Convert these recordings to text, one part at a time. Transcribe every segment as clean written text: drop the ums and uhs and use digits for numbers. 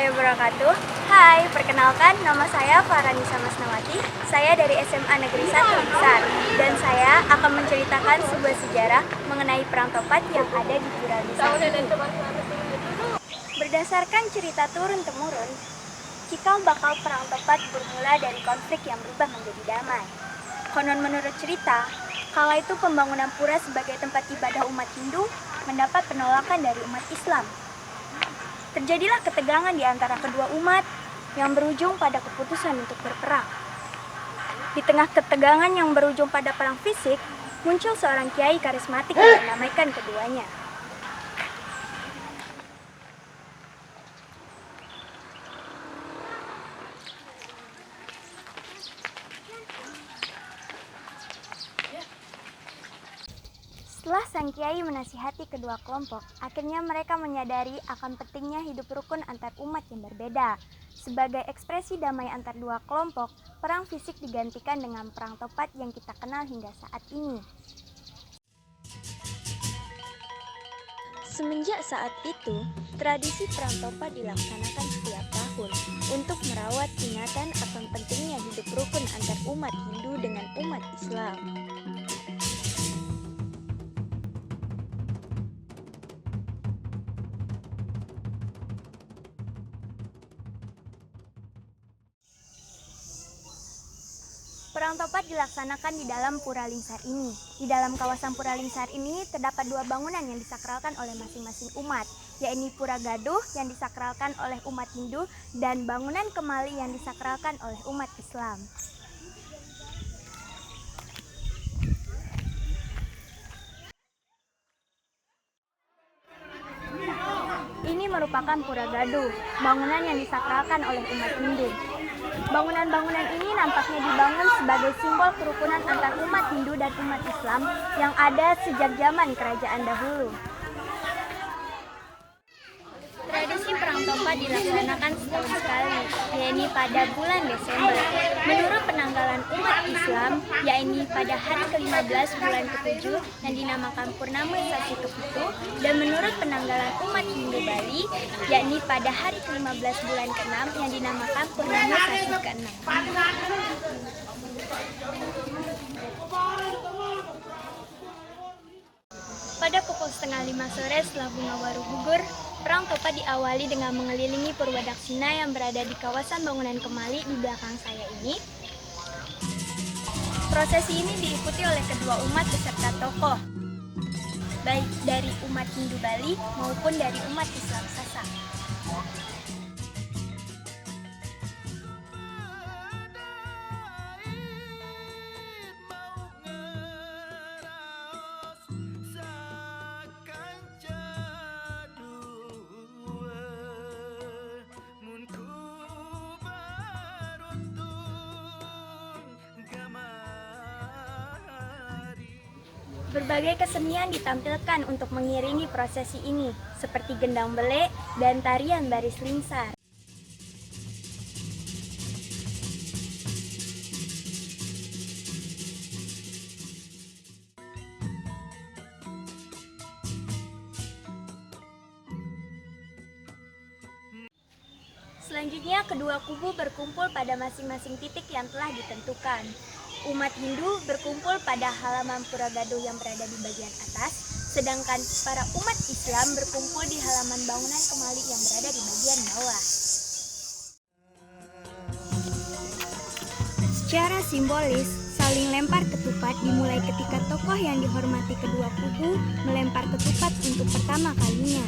warahmatullahi wabarakatuh. Hai, perkenalkan nama saya Farhanisa Masnawati. Saya dari SMA Negeri 1 Blitar dan saya akan menceritakan sebuah sejarah mengenai Perang Topat yang ada di Pura Blitar ini. Berdasarkan cerita turun-temurun, cikal bakal Perang Topat bermula dari konflik yang berubah menjadi damai. Konon menurut cerita, kala itu pembangunan pura sebagai tempat ibadah umat Hindu mendapat penolakan dari umat Islam. Terjadilah ketegangan di antara kedua umat yang berujung pada keputusan untuk berperang. Di tengah ketegangan yang berujung pada perang fisik, muncul seorang kiai karismatik yang mendamaikan keduanya. Setelah sang kiai menasihati kedua kelompok, akhirnya mereka menyadari akan pentingnya hidup rukun antar umat yang berbeda. Sebagai ekspresi damai antar dua kelompok, perang fisik digantikan dengan perang topat yang kita kenal hingga saat ini. Semenjak saat itu, tradisi perang topat dilaksanakan setiap tahun untuk merawat ingatan akan pentingnya hidup rukun antar umat Hindu dengan umat Islam. Perang topat dilaksanakan di dalam Pura Lingsar ini. Di dalam kawasan Pura Lingsar ini terdapat dua bangunan yang disakralkan oleh masing-masing umat, yaitu Pura Gaduh yang disakralkan oleh umat Hindu dan bangunan Kemali yang disakralkan oleh umat Islam. Ini merupakan Pura Gaduh, bangunan yang disakralkan oleh umat Hindu. Bangunan-bangunan ini nampaknya dibangun sebagai simbol kerukunan antar umat Hindu dan umat Islam yang ada sejak zaman kerajaan dahulu. Tradisi perang topat dilaksanakan setahun sekali, yaitu pada bulan Desember. Menurut penanggalan umat Islam, yaitu pada hari ke-15 bulan ke-7 yang dinamakan Purnama Sasitukutu, dan menurut penanggalan umat Hindu Bali, yakni pada hari ke-15 bulan ke-6 yang dinamakan Purnama Sasi ke-6. Pada pukul 4:30 sore setelah bunga waru gugur, perang topat diawali dengan mengelilingi Purwadaksina yang berada di kawasan bangunan Kemali di belakang saya ini. Prosesi ini diikuti oleh kedua umat beserta tokoh, baik dari umat Hindu Bali maupun dari umat Islam Sasak. Berbagai kesenian ditampilkan untuk mengiringi prosesi ini, seperti gendang belek dan tarian baris lingsar. Selanjutnya, kedua kubu berkumpul pada masing-masing titik yang telah ditentukan. Umat Hindu berkumpul pada halaman Pura Gaduh yang berada di bagian atas, sedangkan para umat Islam berkumpul di halaman bangunan Kemali yang berada di bagian bawah. Secara simbolis, saling lempar ketupat dimulai ketika tokoh yang dihormati kedua kubu melempar ketupat untuk pertama kalinya.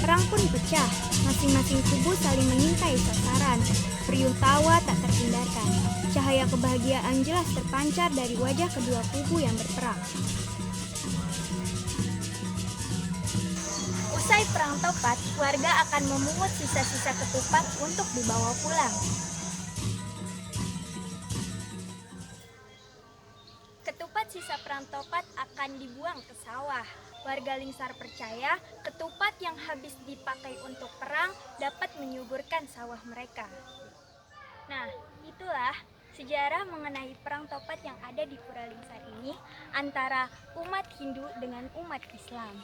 Perang pun pecah, masing-masing kubu saling mengintai sasaran. Riuh tawa tak terhindarkan. Cahaya kebahagiaan jelas terpancar dari wajah kedua kubu yang berperang. Usai perang topat, warga akan memungut sisa-sisa ketupat untuk dibawa pulang. Ketupat sisa perang topat akan dibuang ke sawah. Warga Lingsar percaya ketupat yang habis dipakai untuk perang dapat menyuburkan sawah mereka. Nah, itulah sejarah mengenai perang topat yang ada di Pura Lingsar ini antara umat Hindu dengan umat Islam.